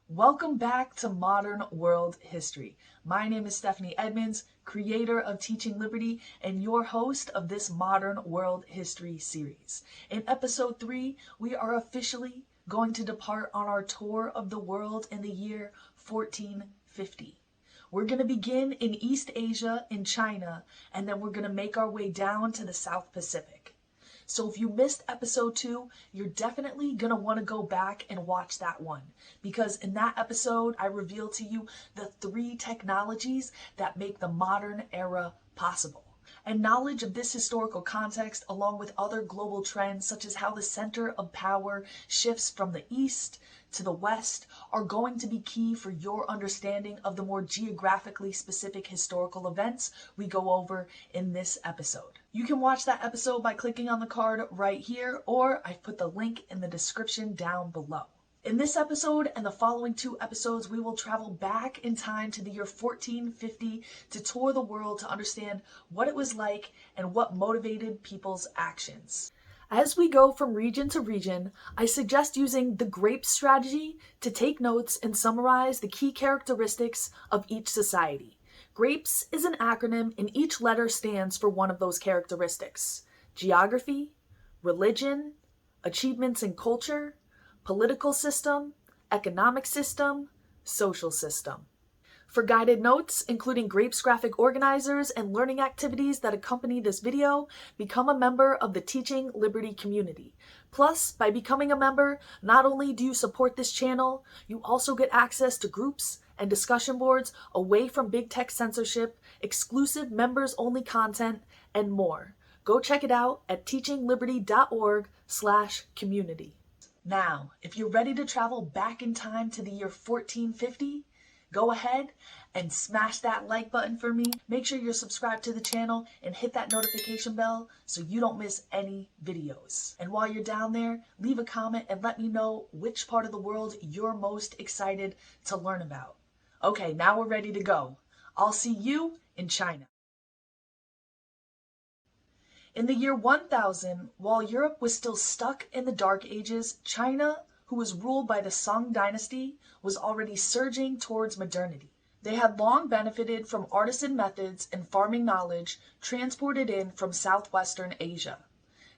Welcome back to Modern World History. My name is Stephanie Edmonds, creator of Teaching Liberty and your host of this Modern World History series. In episode 3, we are officially going to depart on our tour of the world in the year 1450. We're going to begin in East Asia, in China, and then we're going to make our way down to the South Pacific. So if you missed episode 2, you're definitely going to want to go back and watch that one, because in that episode, I revealed to you the 3 technologies that make the modern era possible. And knowledge of this historical context, along with other global trends, such as how the center of power shifts from the East to the West, are going to be key for your understanding of the more geographically specific historical events we go over in this episode. You can watch that episode by clicking on the card right here, or I've put the link in the description down below. In this episode and the following 2 episodes, we will travel back in time to the year 1450 to tour the world to understand what it was like and what motivated people's actions. As we go from region to region, I suggest using the GRAPE strategy to take notes and summarize the key characteristics of each society. GRAPES is an acronym and each letter stands for one of those characteristics: geography, religion, achievements in culture, political system, economic system, social system. For guided notes, including GRAPES graphic organizers and learning activities that accompany this video, become a member of the Teaching Liberty community. Plus, by becoming a member, not only do you support this channel, you also get access to groups and discussion boards away from big tech censorship, exclusive members-only content, and more. Go check it out at teachingliberty.org/community. Now, if you're ready to travel back in time to the year 1450, go ahead and smash that like button for me. Make sure you're subscribed to the channel and hit that notification bell so you don't miss any videos. And while you're down there, leave a comment and let me know which part of the world you're most excited to learn about. Okay, now we're ready to go. I'll see you in China. In the year 1000, while Europe was still stuck in the Dark Ages, China, who was ruled by the Song dynasty, was already surging towards modernity. They had long benefited from artisan methods and farming knowledge transported in from southwestern Asia.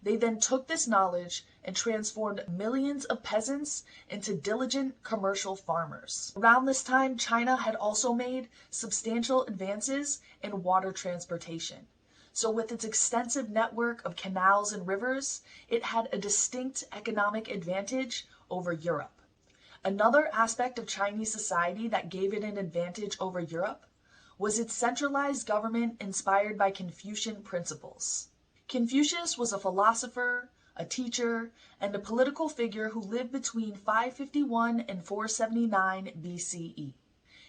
They then took this knowledge and transformed millions of peasants into diligent commercial farmers. Around this time, China had also made substantial advances in water transportation. So with its extensive network of canals and rivers, it had a distinct economic advantage over Europe. Another aspect of Chinese society that gave it an advantage over Europe was its centralized government inspired by Confucian principles. Confucius was a philosopher, a teacher, and a political figure who lived between 551 and 479 BCE.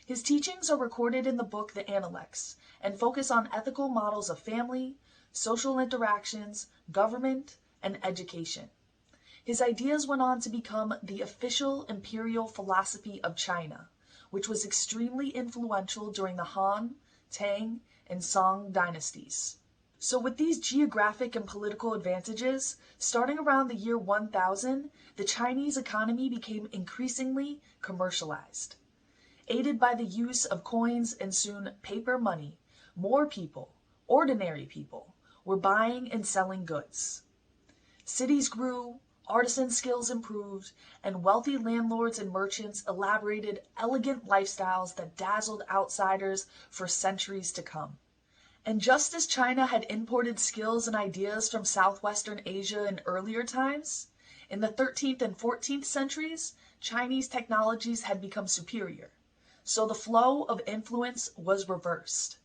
His teachings are recorded in the book The Analects and focus on ethical models of family, social interactions, government, and education. His ideas went on to become the official imperial philosophy of China, which was extremely influential during the Han, Tang, and Song dynasties. So with these geographic and political advantages, starting around the year 1000, the Chinese economy became increasingly commercialized. Aided by the use of coins and soon paper money, more people, ordinary people, were buying and selling goods. Cities grew, artisan skills improved, and wealthy landlords and merchants elaborated elegant lifestyles that dazzled outsiders for centuries to come. And just as China had imported skills and ideas from southwestern Asia in earlier times, in the 13th and 14th centuries, Chinese technologies had become superior. So the flow of influence was reversed.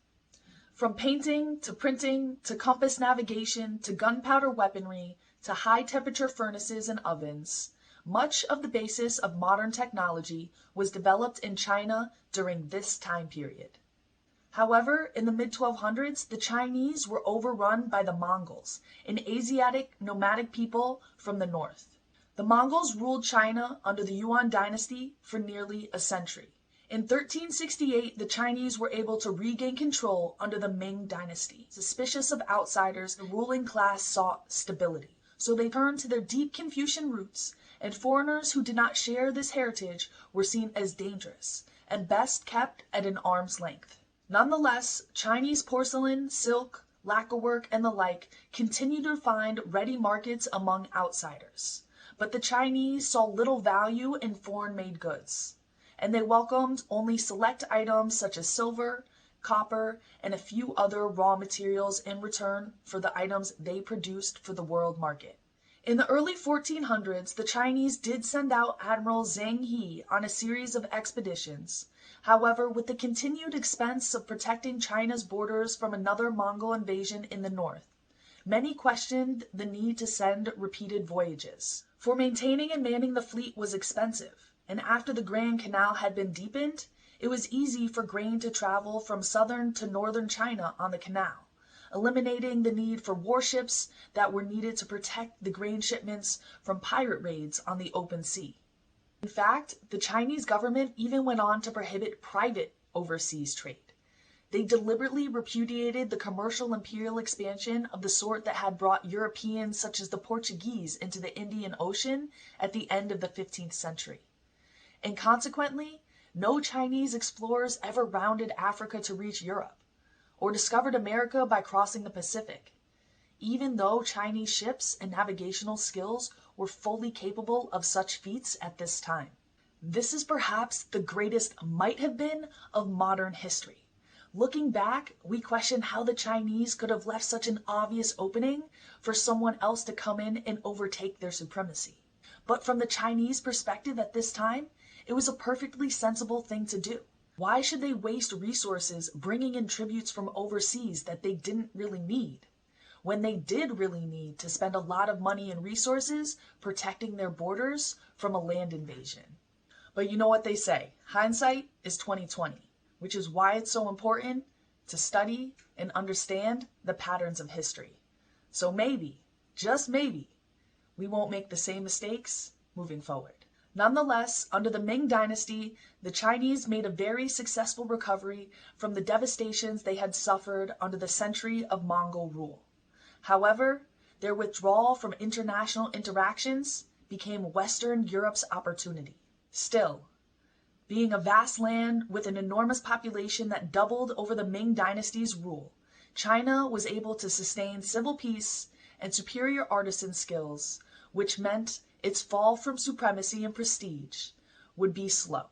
From painting to printing to compass navigation to gunpowder weaponry to high-temperature furnaces and ovens, much of the basis of modern technology was developed in China during this time period. However, in the mid-1200s, the Chinese were overrun by the Mongols, an Asiatic nomadic people from the north. The Mongols ruled China under the Yuan dynasty for nearly a century. In 1368, the Chinese were able to regain control under the Ming dynasty. Suspicious of outsiders, the ruling class sought stability. So they turned to their deep Confucian roots and foreigners who did not share this heritage were seen as dangerous and best kept at an arm's length. Nonetheless, Chinese porcelain, silk, lacquerwork, and the like continued to find ready markets among outsiders. But the Chinese saw little value in foreign-made goods, and they welcomed only select items such as silver, copper, and a few other raw materials in return for the items they produced for the world market. In the early 1400s, the Chinese did send out Admiral Zhang He on a series of expeditions. However, with the continued expense of protecting China's borders from another Mongol invasion in the north, many questioned the need to send repeated voyages. For maintaining and manning the fleet was expensive, and after the Grand Canal had been deepened, it was easy for grain to travel from southern to northern China on the canal, eliminating the need for warships that were needed to protect the grain shipments from pirate raids on the open sea. In fact, the Chinese government even went on to prohibit private overseas trade. They deliberately repudiated the commercial imperial expansion of the sort that had brought Europeans such as the Portuguese into the Indian Ocean at the end of the 15th century. And consequently, no Chinese explorers ever rounded Africa to reach Europe, or discovered America by crossing the Pacific, even though Chinese ships and navigational skills were fully capable of such feats at this time. This is perhaps the greatest might have been of modern history. Looking back, we question how the Chinese could have left such an obvious opening for someone else to come in and overtake their supremacy. But from the Chinese perspective at this time, it was a perfectly sensible thing to do. Why should they waste resources bringing in tributes from overseas that they didn't really need, when they did really need to spend a lot of money and resources protecting their borders from a land invasion? But you know what they say, hindsight is 20/20, which is why it's so important to study and understand the patterns of history. So maybe, just maybe, we won't make the same mistakes moving forward. Nonetheless, under the Ming Dynasty, the Chinese made a very successful recovery from the devastations they had suffered under the century of Mongol rule. However, their withdrawal from international interactions became Western Europe's opportunity. Still, being a vast land with an enormous population that doubled over the Ming Dynasty's rule, China was able to sustain civil peace and superior artisan skills, which meant its fall from supremacy and prestige would be slow.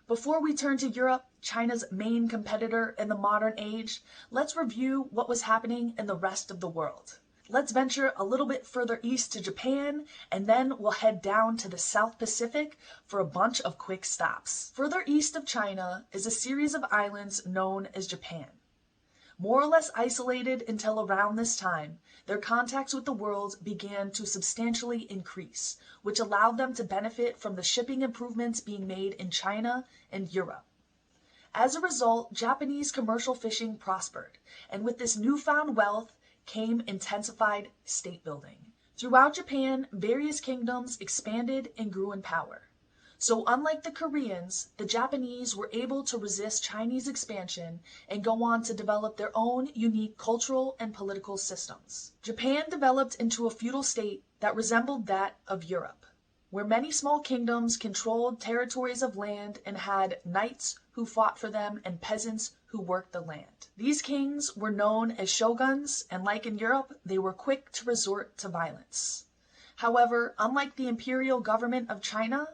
Before we turn to Europe, China's main competitor in the modern age, let's review what was happening in the rest of the world. Let's venture a little bit further east to Japan, and then we'll head down to the South Pacific for a bunch of quick stops. Further east of China is a series of islands known as Japan. More or less isolated until around this time, their contacts with the world began to substantially increase, which allowed them to benefit from the shipping improvements being made in China and Europe. As a result, Japanese commercial fishing prospered, and with this newfound wealth came intensified state building. Throughout Japan, various kingdoms expanded and grew in power. So unlike the Koreans, the Japanese were able to resist Chinese expansion and go on to develop their own unique cultural and political systems. Japan developed into a feudal state that resembled that of Europe, where many small kingdoms controlled territories of land and had knights who fought for them and peasants who worked the land. These kings were known as shoguns, and like in Europe, they were quick to resort to violence. However, unlike the imperial government of China,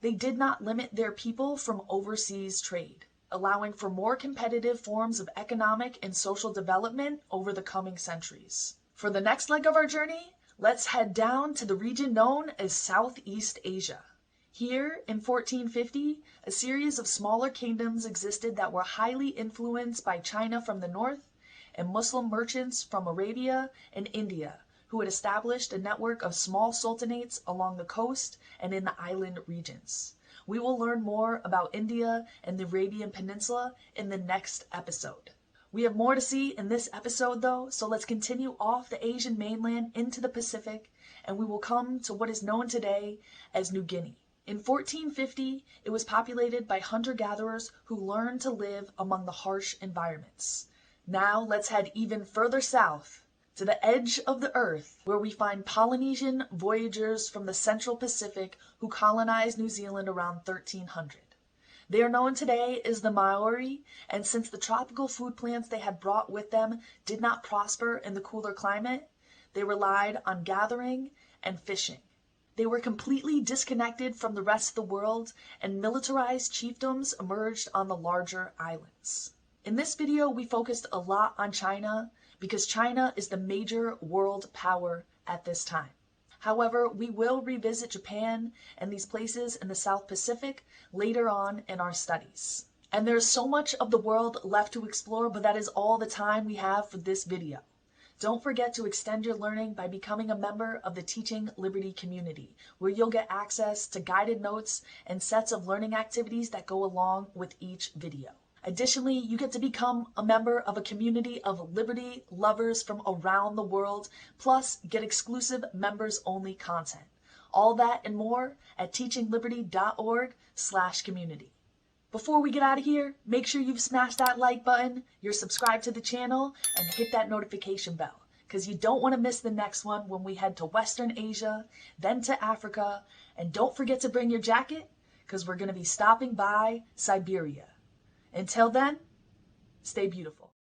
they did not limit their people from overseas trade, allowing for more competitive forms of economic and social development over the coming centuries. For the next leg of our journey, let's head down to the region known as Southeast Asia. Here, in 1450, a series of smaller kingdoms existed that were highly influenced by China from the north and Muslim merchants from Arabia and India, who had established a network of small sultanates along the coast and in the island regions. We will learn more about India and the Arabian Peninsula in the next episode. We have more to see in this episode though, so let's continue off the Asian mainland into the Pacific, and we will come to what is known today as New Guinea. In 1450, it was populated by hunter-gatherers who learned to live among the harsh environments. Now let's head even further south to the edge of the earth, where we find Polynesian voyagers from the Central Pacific who colonized New Zealand around 1300. They are known today as the Maori, and since the tropical food plants they had brought with them did not prosper in the cooler climate, they relied on gathering and fishing. They were completely disconnected from the rest of the world, and militarized chiefdoms emerged on the larger islands. In this video, we focused a lot on China because China is the major world power at this time. However, we will revisit Japan and these places in the South Pacific later on in our studies. And there's so much of the world left to explore, but that is all the time we have for this video. Don't forget to extend your learning by becoming a member of the Teaching Liberty community, where you'll get access to guided notes and sets of learning activities that go along with each video. Additionally, you get to become a member of a community of liberty lovers from around the world, plus get exclusive members-only content. All that and more at teachingliberty.org/community. Before we get out of here, make sure you've smashed that like button, you're subscribed to the channel, and hit that notification bell, because you don't want to miss the next one when we head to Western Asia, then to Africa, and don't forget to bring your jacket, because we're going to be stopping by Siberia. Until then, stay beautiful.